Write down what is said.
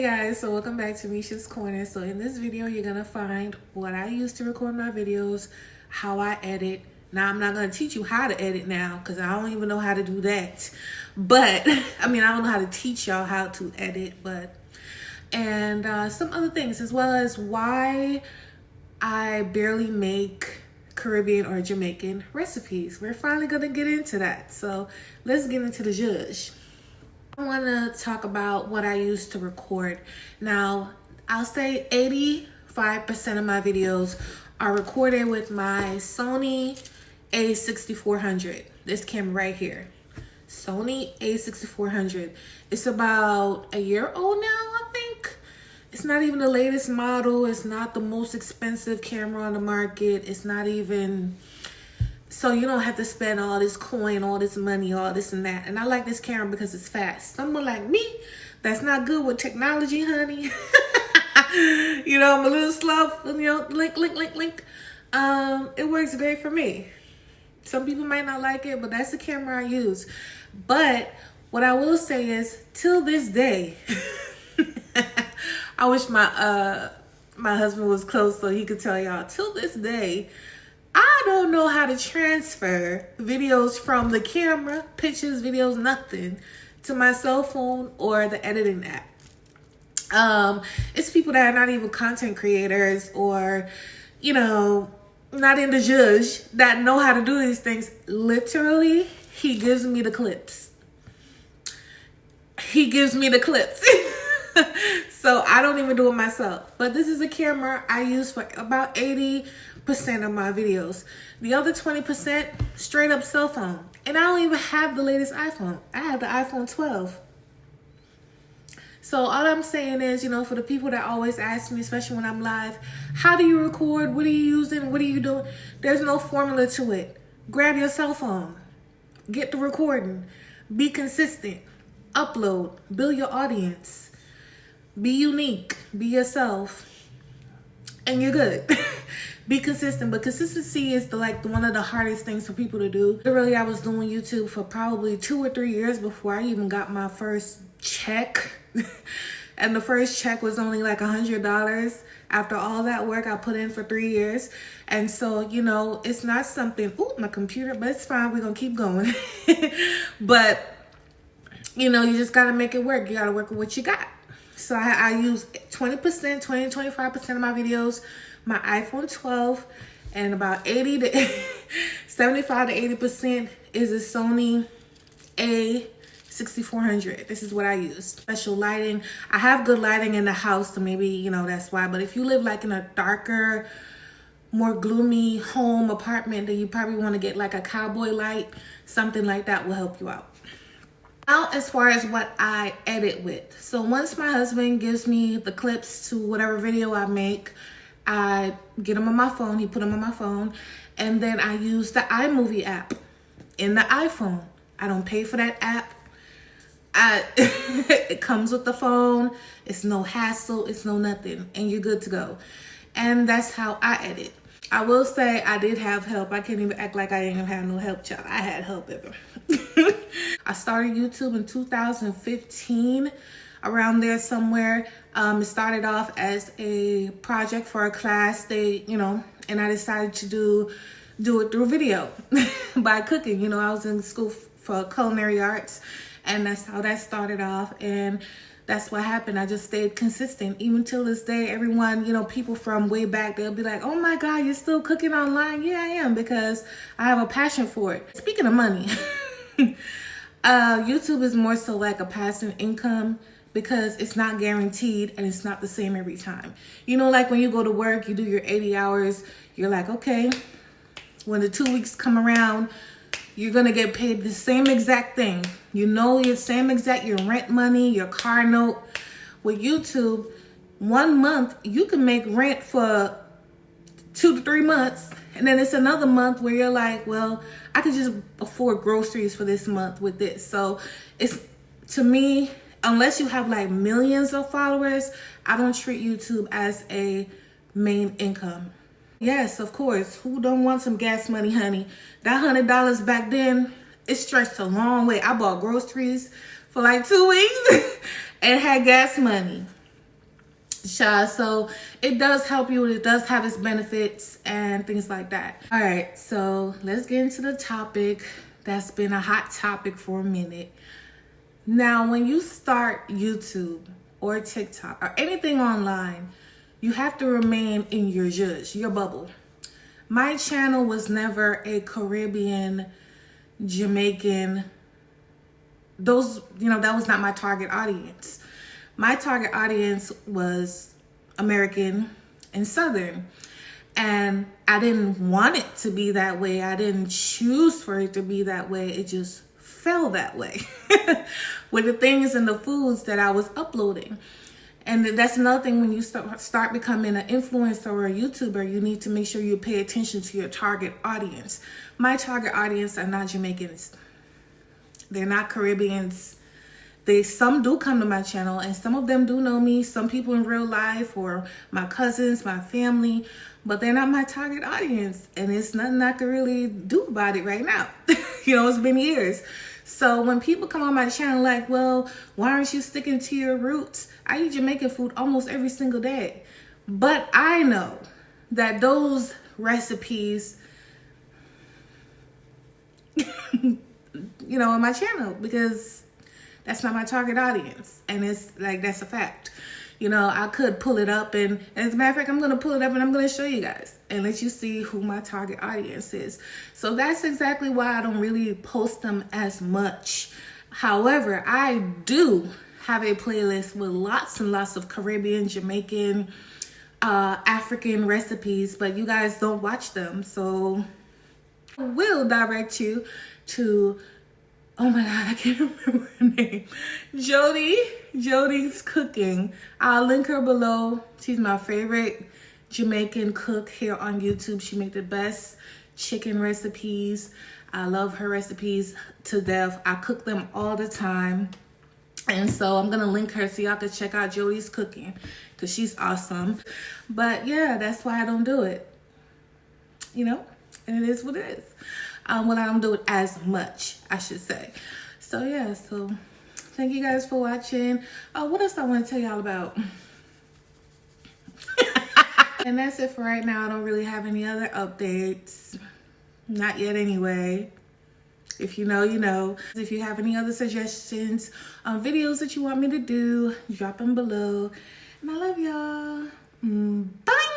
Guys, so welcome back to Misha's Corner. So in this video, you're gonna find what I use to record my videos, how I edit. Now, I'm not gonna teach you how to edit now because I don't even know how to do that. But I mean, I don't know how to teach y'all how to edit, and some other things, as well as why I barely make Caribbean or Jamaican recipes. We're finally gonna get into that. So let's get into the judge. I want to talk about what I use to record. Now, I'll say 85% of my videos are recorded with my Sony a6400. This camera right here. Sony a6400. It's about a year old now, I think. It's not even the latest model. It's not the most expensive camera on the market. It's not even... So you don't have to spend all this coin, all this money, all this and that. And I like this camera because it's fast. Someone like me that's not good with technology, honey. You know, I'm a little slow. You know, link. It works great for me. Some people might not like it, but that's the camera I use. But what I will say is, till this day, I wish my husband was close so he could tell y'all. Till this day, I don't know how to transfer videos from the camera, pictures, videos, nothing, to my cell phone or the editing app. It's people that are not even content creators or, you know, not in the judge that know how to do these things. Literally, he gives me the clips. He gives me the clips. So I don't even do it myself. But this is a camera I use for about 80% of my videos. The other 20% straight up cell phone. And I don't even have the latest iPhone. I have the iPhone 12. So all I'm saying is, you know, for the people that always ask me, especially when I'm live, how do you record? What are you using? What are you doing? There's no formula to it. Grab your cell phone. Get the recording. Be consistent. Upload. Build your audience. Be unique. Be yourself. And you're good. Be consistent, but consistency is one of the hardest things for people to do. Literally, I was doing YouTube for probably 2 or 3 years before I even got my first check. And the first check was only like $100 after all that work I put in for 3 years. And so, you know, it's not something, ooh, my computer, but it's fine. We're going to keep going. But, you know, you just got to make it work. You got to work with what you got. So I use 20%, 20-25% of my videos, my iPhone 12, and about 75 to 80% is a Sony a6400. This is what I use. Special lighting. I have good lighting in the house, so maybe, you know, that's why. But if you live like in a darker, more gloomy home apartment, then you probably want to get like a cowboy light. Something like that will help you out. Now, as far as what I edit with. So once my husband gives me the clips to whatever video I make, I get them on my phone. He put them on my phone. And then I use the iMovie app in the iPhone. I don't pay for that app. It comes with the phone. It's no hassle. It's no nothing. And you're good to go. And that's how I edit. I will say I did have help. I can't even act like I didn't have no help, child. I had help ever. I started YouTube in 2015, around there somewhere. It started off as a project for a class. And I decided to do it through video by cooking. You know, I was in school for culinary arts, and that's how that started off. And that's what happened. I just stayed consistent. Even till this day, everyone, you know, people from way back, they'll be like, oh my God, you're still cooking online? Yeah, I am, because I have a passion for it. Speaking of money, YouTube is more so like a passive income because it's not guaranteed and it's not the same every time. You know, like when you go to work, you do your 80 hours, you're like, okay, when the 2 weeks come around, you're going to get paid the same exact thing. You know, your rent money, your car note. With YouTube, 1 month, you can make rent for 2 to 3 months. And then it's another month where you're like, well, I could just afford groceries for this month with this. So it's, to me, unless you have like millions of followers, I don't treat YouTube as a main income. Yes, of course. Who don't want some gas money, honey? That $100 back then, it stretched a long way. I bought groceries for like 2 weeks and had gas money. So it does help you. It does have its benefits and things like that. All right, so let's get into the topic that's been a hot topic for a minute. Now, when you start YouTube or TikTok or anything online, you have to remain in your zhuzh, your bubble. My channel was never a Caribbean, Jamaican, those, that was not my target audience. My target audience was American and Southern. And I didn't want it to be that way. I didn't choose for it to be that way. It just fell that way with the things and the foods that I was uploading. And that's another thing, when you start becoming an influencer or a YouTuber, you need to make sure you pay attention to your target audience. My target audience are not Jamaicans. They're not Caribbeans. Some do come to my channel, and some of them do know me. Some people in real life, or my cousins, my family, but they're not my target audience. And it's nothing I can really do about it right now. It's been years. So when people come on my channel like, well, why aren't you sticking to your roots? I eat Jamaican food almost every single day. But I know that those recipes, on my channel, because that's not my target audience. And it's like, that's a fact. I could pull it up, and as a matter of fact, I'm going to pull it up and I'm going to show you guys and let you see who my target audience is. So that's exactly why I don't really post them as much. However, I do have a playlist with lots and lots of Caribbean, Jamaican, African recipes, but you guys don't watch them. So I will direct you to, oh my God, I can't remember her name. Jody's Cooking. I'll link her below. She's my favorite Jamaican cook here on YouTube. She makes the best chicken recipes. I love her recipes to death. I cook them all the time. And so I'm going to link her so y'all can check out Jody's Cooking, because she's awesome. But yeah, that's why I don't do it. And it is what it is. Well, I don't do it as much, I should say. So yeah, so thank you guys for watching. What else I want to tell y'all about? And that's it for right now. I don't really have any other updates. Not yet anyway. If you know, you know. If you have any other suggestions on videos that you want me to do, drop them below. And I love y'all. Bye.